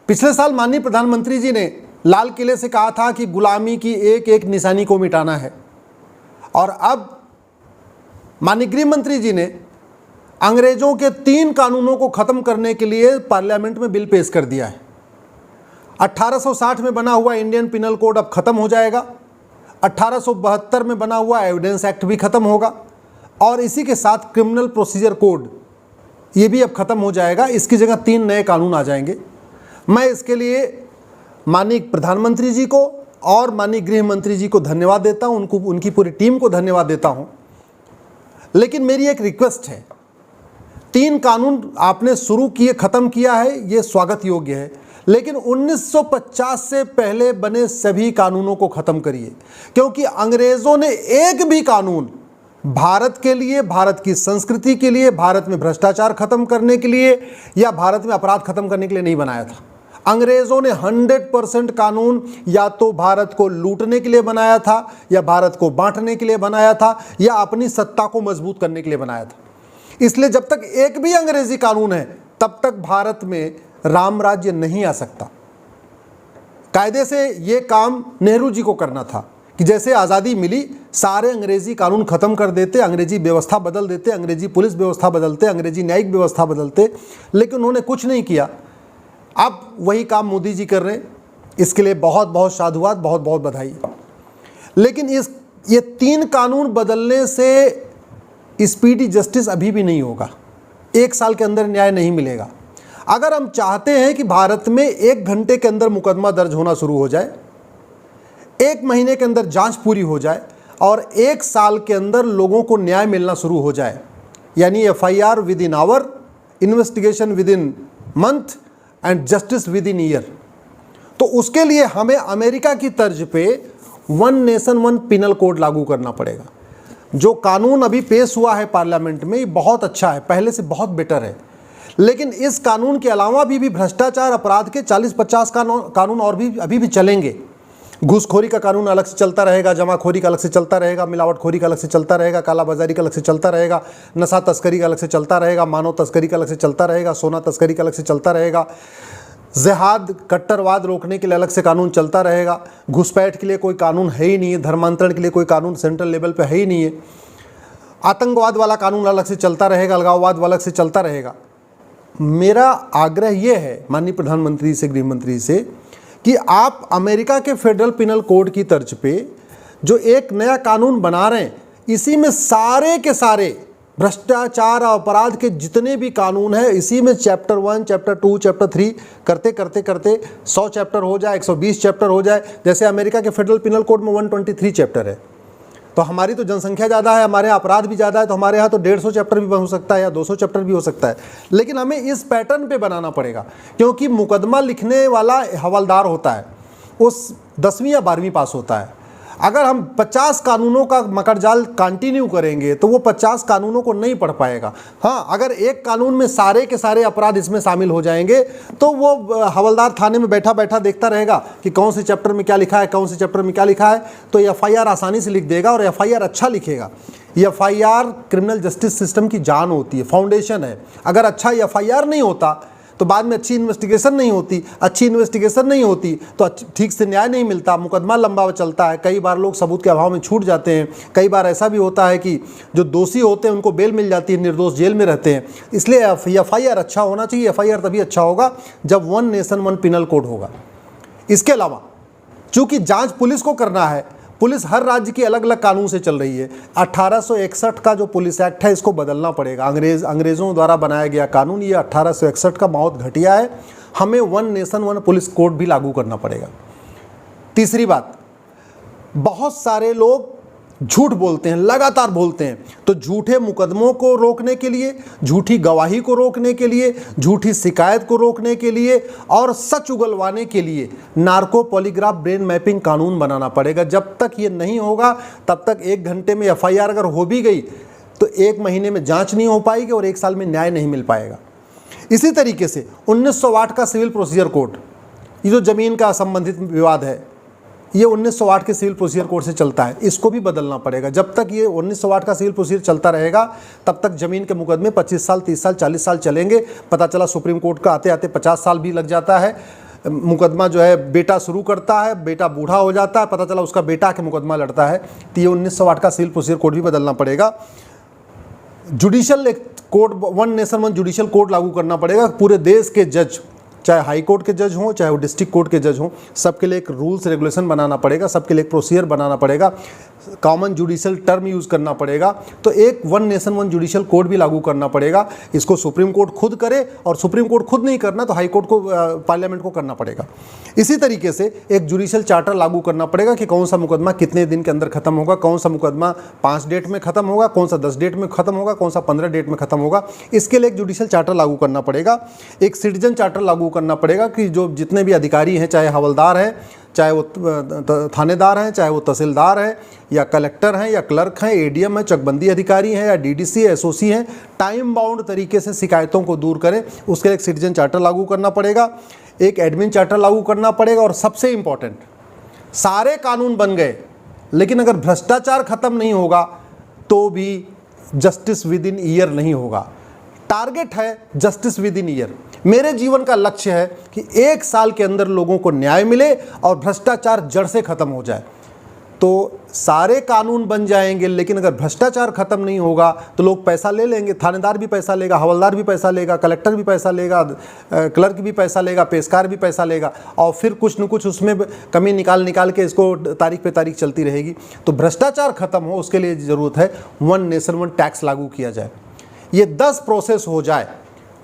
पिछले साल माननीय प्रधानमंत्री जी ने लाल किले से कहा था कि गुलामी की एक एक निशानी को मिटाना है, और अब माननीय गृह मंत्री जी ने अंग्रेजों के 3 कानूनों को खत्म करने के लिए पार्लियामेंट में बिल पेश कर दिया है। 1860 में बना हुआ इंडियन पिनल कोड अब खत्म हो जाएगा, 1872 में बना हुआ एविडेंस एक्ट भी खत्म होगा, और इसी के साथ क्रिमिनल प्रोसीजर कोड ये भी अब खत्म हो जाएगा। इसकी जगह 3 नए कानून आ जाएंगे। मैं इसके लिए माननीय प्रधानमंत्री जी को और माननीय गृह मंत्री जी को धन्यवाद देता हूं, उनकी पूरी टीम को धन्यवाद देता हूं। लेकिन मेरी एक रिक्वेस्ट है, 3 कानून आपने शुरू किए, खत्म किया है, ये स्वागत योग्य है, लेकिन 1950 से पहले बने सभी कानूनों को खत्म करिए, क्योंकि अंग्रेजों ने एक भी कानून भारत के लिए, भारत की संस्कृति के लिए, भारत में भ्रष्टाचार खत्म करने के लिए या भारत में अपराध खत्म करने के लिए नहीं बनाया था। अंग्रेजों ने 100% कानून या तो भारत को लूटने के लिए बनाया था, या भारत को बांटने के लिए बनाया था, या अपनी सत्ता को मजबूत करने के लिए बनाया था। इसलिए जब तक एक भी अंग्रेजी कानून है तब तक भारत में राम राज्य नहीं आ सकता। कायदे से ये काम नेहरू जी को करना था कि जैसे आज़ादी मिली सारे अंग्रेजी कानून खत्म कर देते, अंग्रेजी व्यवस्था बदल देते, अंग्रेजी पुलिस व्यवस्था बदलते, अंग्रेजी न्यायिक व्यवस्था बदलते, लेकिन उन्होंने कुछ नहीं किया। अब वही काम मोदी जी कर रहे हैं, इसके लिए बहुत बहुत साधुवाद, बहुत बहुत बधाई। लेकिन ये 3 कानून बदलने से स्पीडी जस्टिस अभी भी नहीं होगा, 1 साल के अंदर न्याय नहीं मिलेगा। अगर हम चाहते हैं कि भारत में 1 घंटे के अंदर मुकदमा दर्ज होना शुरू हो जाए, 1 महीने के अंदर जांच पूरी हो जाए और 1 साल के अंदर लोगों को न्याय मिलना शुरू हो जाए, यानी FIR within hour, investigation within month and justice within year, तो उसके लिए हमें अमेरिका की तर्ज पे 1 नेशन 1 पिनल कोड लागू करना पड़ेगा। जो कानून अभी पेश हुआ है पार्लियामेंट में, ये बहुत अच्छा है, पहले से बहुत बेटर है, लेकिन इस कानून के अलावा भी भ्रष्टाचार अपराध के 40-50 कानून और भी अभी भी चलेंगे। घूसखोरी का कानून अलग से चलता रहेगा, जमाखोरी का अलग से चलता रहेगा, मिलावटखोरी का अलग से चलता रहेगा, कालाबाजारी का अलग से चलता रहेगा, नशा तस्करी का अलग से चलता रहेगा, मानव तस्करी का अलग से चलता रहेगा, सोना तस्करी का अलग से चलता रहेगा, जिहाद कट्टरवाद रोकने के लिए अलग से कानून चलता रहेगा, घुसपैठ के लिए कोई कानून है ही नहीं है, धर्मांतरण के लिए कोई कानून सेंट्रल लेवल पे है ही नहीं है, आतंकवाद वाला कानून अलग से चलता रहेगा, अलगाववाद अलग से चलता रहेगा। मेरा आग्रह ये है माननीय प्रधानमंत्री से, गृह मंत्री से, कि आप अमेरिका के फेडरल पिनल कोड की तर्ज पे जो एक नया कानून बना रहे हैं, इसी में सारे के सारे भ्रष्टाचार और अपराध के जितने भी कानून हैं, इसी में चैप्टर 1, चैप्टर 2, चैप्टर 3 करते करते करते 100 चैप्टर हो जाए, 120 चैप्टर हो जाए। जैसे अमेरिका के फेडरल पिनल कोड में 123 चैप्टर है, तो हमारी तो जनसंख्या ज़्यादा है, हमारे यहाँ अपराध भी ज़्यादा है, तो हमारे यहाँ तो 150 चैप्टर भी हो सकता है या 200 चैप्टर भी हो सकता है। लेकिन हमें इस पैटर्न पे बनाना पड़ेगा, क्योंकि मुकदमा लिखने वाला हवलदार होता है, उस 10वीं या 12वीं पास होता है। अगर हम 50 कानूनों का मकड़जाल कंटिन्यू करेंगे तो वो 50 कानूनों को नहीं पढ़ पाएगा। हाँ, अगर एक कानून में सारे के सारे अपराध इसमें शामिल हो जाएंगे तो वो हवलदार थाने में बैठा बैठा देखता रहेगा कि कौन से चैप्टर में क्या लिखा है, कौन से चैप्टर में क्या लिखा है, तो FIR आसानी से लिख देगा और FIR अच्छा लिखेगा। FIR क्रिमिनल जस्टिस सिस्टम की जान होती है, फाउंडेशन है। अगर अच्छा FIR नहीं होता तो बाद में अच्छी इन्वेस्टिगेशन नहीं होती, अच्छी इन्वेस्टिगेशन नहीं होती तो ठीक से न्याय नहीं मिलता, मुकदमा लंबा चलता है, कई बार लोग सबूत के अभाव में छूट जाते हैं, कई बार ऐसा भी होता है कि जो दोषी होते हैं उनको बेल मिल जाती है, निर्दोष जेल में रहते हैं। इसलिए FIR अच्छा होना चाहिए। FIR तभी अच्छा होगा जब 1 नेशन 1 पिनल कोड होगा। इसके अलावा चूँकि जाँच पुलिस को करना है, पुलिस हर राज्य की अलग अलग कानून से चल रही है। 1861 का जो पुलिस एक्ट है इसको बदलना पड़ेगा। अंग्रेज़ों द्वारा बनाया गया कानून ये 1861 का बहुत घटिया है, हमें 1 नेशन 1 पुलिस कोड भी लागू करना पड़ेगा। तीसरी बात, बहुत सारे लोग झूठ बोलते हैं, लगातार बोलते हैं, तो झूठे मुकदमों को रोकने के लिए, झूठी गवाही को रोकने के लिए, झूठी शिकायत को रोकने के लिए और सच उगलवाने के लिए नार्को पॉलीग्राफ ब्रेन मैपिंग कानून बनाना पड़ेगा। जब तक ये नहीं होगा तब तक 1 घंटे में FIR अगर हो भी गई तो 1 महीने में जांच नहीं हो पाएगी और 1 साल में न्याय नहीं मिल पाएगा। इसी तरीके से 1908 का सिविल प्रोसीजर कोड, ये जो ज़मीन का संबंधित विवाद है, ये 1908 के सिविल प्रोसीजर कोड से चलता है, इसको भी बदलना पड़ेगा। जब तक ये 1908 का सिविल प्रोसीजर चलता रहेगा तब तक ज़मीन के मुकदमे 25 साल, 30 साल, 40 साल चलेंगे। पता चला सुप्रीम कोर्ट का आते आते 50 साल भी लग जाता है। मुकदमा जो है बेटा शुरू करता है, बेटा बूढ़ा हो जाता है, पता चला उसका बेटा के मुकदमा लड़ता है, तो ये 1908 का सिविल प्रोसीजर कोड भी बदलना पड़ेगा। Judicial code, one nation one judicial code लागू करना पड़ेगा। पूरे देश के जज, चाहे हाई कोर्ट के जज हों चाहे वो डिस्ट्रिक्ट कोर्ट के जज हों, सबके लिए एक रूल्स रेगुलेशन बनाना पड़ेगा, सबके लिए एक प्रोसीजर बनाना पड़ेगा, कॉमन जुडिशल टर्म यूज़ करना पड़ेगा। तो एक one nation one judicial code भी लागू करना पड़ेगा। इसको सुप्रीम कोर्ट खुद करे, और सुप्रीम कोर्ट खुद नहीं करना तो हाई कोर्ट को, पार्लियामेंट को करना पड़ेगा। इसी तरीके से एक जुडिशल चार्टर लागू करना पड़ेगा कि कौन सा मुकदमा कितने दिन के अंदर खत्म होगा, कौन सा मुकदमा 5 डेट में खत्म होगा, कौन सा 10 डेट में खत्म होगा, कौन सा 15 डेट में खत्म होगा। इसके लिए एक जुडिशल चार्टर लागू करना पड़ेगा। एक सिटीजन चार्टर लागू करना पड़ेगा कि जो जितने भी अधिकारी हैं, चाहे हवलदार हैं, चाहे वो थानेदार हैं, चाहे वो तहसीलदार हैं या कलेक्टर हैं या क्लर्क हैं, एडीएम हैं, चकबंदी अधिकारी हैं या डीडीसी एसओसी हैं, टाइम बाउंड तरीके से शिकायतों को दूर करें, उसके लिए एक सिटीजन चार्टर लागू करना पड़ेगा। एक एडमिन चार्टर लागू करना पड़ेगा। और सबसे इम्पॉर्टेंट, सारे कानून बन गए लेकिन अगर भ्रष्टाचार खत्म नहीं होगा तो भी जस्टिस विद इन ईयर नहीं होगा। टारगेट है जस्टिस विद इन ईयर। मेरे जीवन का लक्ष्य है कि 1 साल के अंदर लोगों को न्याय मिले और भ्रष्टाचार जड़ से खत्म हो जाए। तो सारे कानून बन जाएंगे लेकिन अगर भ्रष्टाचार खत्म नहीं होगा तो लोग पैसा ले लेंगे। थानेदार भी पैसा लेगा, हवलदार भी पैसा लेगा, कलेक्टर भी पैसा लेगा, क्लर्क भी पैसा लेगा, पेशकार भी पैसा लेगा, और फिर कुछ न कुछ उसमें कमी निकाल के इसको तारीख पे तारीख चलती रहेगी। तो भ्रष्टाचार खत्म हो उसके लिए ज़रूरत है वन नेशन वन टैक्स लागू किया जाए। ये 10 प्रोसेस हो जाए,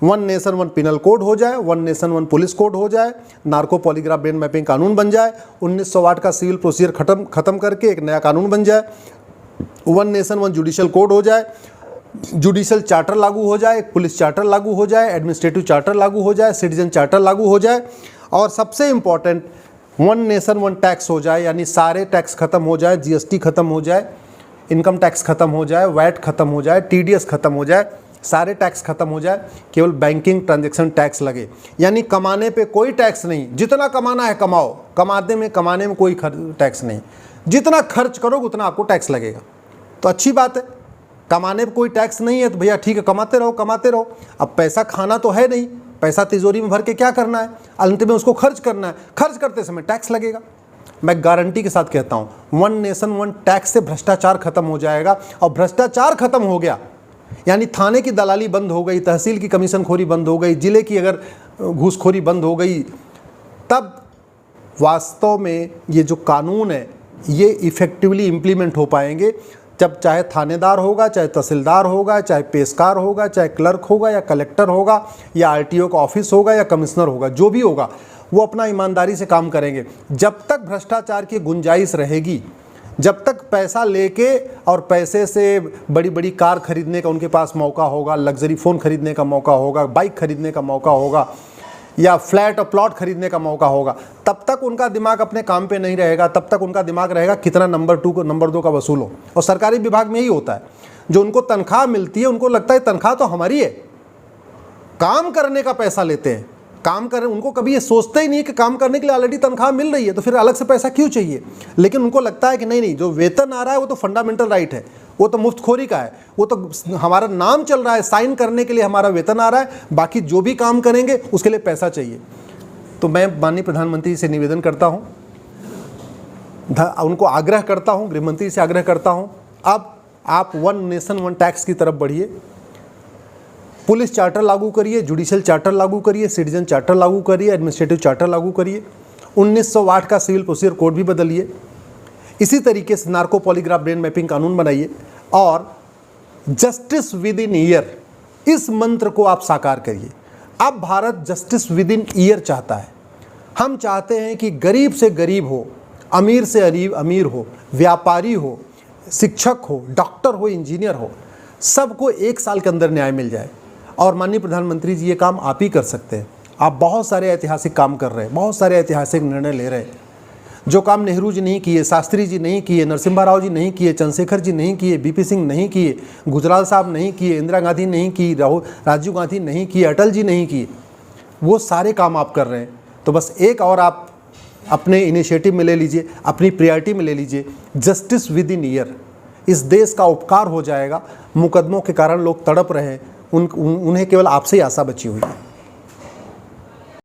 one nation one penal code हो जाए, one nation one police code हो जाए, नार्को पॉलीग्राफ ब्रेन मैपिंग कानून बन जाए, 1908 का सिविल प्रोसीजर खत्म करके एक नया कानून बन जाए, one nation one judicial code हो जाए, जुडिशल चार्टर लागू हो जाए, पुलिस चार्टर लागू हो जाए, एडमिनिस्ट्रेटिव चार्टर लागू हो जाए, सिटीजन चार्टर लागू हो जाए, और सबसे important one nation one tax हो जाए, यानी सारे टैक्स खत्म हो जाए, जीएसटी खत्म हो जाए, इनकम टैक्स खत्म हो जाए, वैट खत्म हो जाए, टीडीएस खत्म हो जाए, सारे टैक्स खत्म हो जाए, केवल बैंकिंग ट्रांजैक्शन टैक्स लगे। यानी कमाने पे कोई टैक्स नहीं, जितना कमाना है कमाओ, कमाने में कोई टैक्स नहीं, जितना खर्च करोगे उतना आपको टैक्स लगेगा। तो अच्छी बात है, कमाने पे कोई टैक्स नहीं है तो भैया ठीक है, कमाते रहो। अब पैसा खाना तो है नहीं, पैसा तिजोरी में भर के क्या करना है, अंत में उसको खर्च करना है, खर्च करते समय टैक्स लगेगा। मैं गारंटी के साथ कहता हूँ वन नेशन वन टैक्स से भ्रष्टाचार खत्म हो जाएगा। और भ्रष्टाचार खत्म हो गया यानी थाने की दलाली बंद हो गई, तहसील की कमीशनखोरी बंद हो गई, जिले की अगर घूसखोरी बंद हो गई, तब वास्तव में ये जो कानून है ये इफ़ेक्टिवली इम्प्लीमेंट हो पाएंगे। जब चाहे थानेदार होगा, चाहे तहसीलदार होगा, चाहे पेशकार होगा, चाहे क्लर्क होगा या कलेक्टर होगा या आरटीओ का ऑफिस होगा या कमिश्नर होगा, जो भी होगा वो अपना ईमानदारी से काम करेंगे। जब तक भ्रष्टाचार की गुंजाइश रहेगी, जब तक पैसा लेके और पैसे से बड़ी बड़ी कार खरीदने का उनके पास मौका होगा, लग्जरी फ़ोन खरीदने का मौका होगा, बाइक खरीदने का मौका होगा या फ्लैट और प्लॉट खरीदने का मौका होगा, तब तक उनका दिमाग अपने काम पे नहीं रहेगा। तब तक उनका दिमाग रहेगा कितना नंबर 2 को नंबर 2 का वसूल हो। और सरकारी विभाग में यही होता है, जो उनको तनख्वाह मिलती है उनको लगता है तनख्वाह तो हमारी है, काम करने का पैसा लेते हैं, काम कर, उनको कभी ये सोचते ही नहीं कि काम करने के लिए ऑलरेडी तनख्वाह मिल रही है तो फिर अलग से पैसा क्यों चाहिए। लेकिन उनको लगता है कि नहीं, जो वेतन आ रहा है वो तो फंडामेंटल राइट है, वो तो मुफ्तखोरी का है, वो तो हमारा नाम चल रहा है, साइन करने के लिए हमारा वेतन आ रहा है, बाकी जो भी काम करेंगे उसके लिए पैसा चाहिए। तो मैं माननीय प्रधानमंत्री से निवेदन करता हूँ, उनको आग्रह करता हूँ, गृहमंत्री से आग्रह करता हूँ, अब आप वन नेशन वन टैक्स की तरफ बढ़िए, पुलिस चार्टर लागू करिए, जुडिशल चार्टर लागू करिए, सिटीजन चार्टर लागू करिए, एडमिनिस्ट्रेटिव चार्टर लागू करिए, 1908 का सिविल प्रोसीजर कोड भी बदलिए, इसी तरीके से नार्को पॉलीग्राफ ब्रेन मैपिंग कानून बनाइए और जस्टिस विद इन ईयर, इस मंत्र को आप साकार करिए। अब Bharat justice within year चाहता है। हम चाहते हैं कि गरीब से गरीब हो, अमीर से अमीर हो, व्यापारी हो, शिक्षक हो, डॉक्टर हो, इंजीनियर हो, सबको 1 साल के अंदर न्याय मिल जाए। और माननीय प्रधानमंत्री जी ये काम आप ही कर सकते हैं। आप बहुत सारे ऐतिहासिक काम कर रहे हैं, बहुत सारे ऐतिहासिक निर्णय ले रहे हैं, जो काम नेहरू जी नहीं किए, शास्त्री जी नहीं किए, नरसिम्हा राव जी नहीं किए, चंद्रशेखर जी नहीं किए, बीपी सिंह नहीं किए, गुजराल साहब नहीं किए, इंदिरा गांधी नहीं की, राजीव गांधी नहीं किए, अटल जी नहीं किए, वो सारे काम आप कर रहे हैं। तो बस एक और आप अपने इनिशिएटिव में ले लीजिए, अपनी प्रायोरिटी में ले लीजिए, जस्टिस विद इन ईयर। इस देश का उपकार हो जाएगा। मुकदमों के कारण लोग तड़प रहे हैं, उन्हें केवल आपसे ही आशा बची हुई है।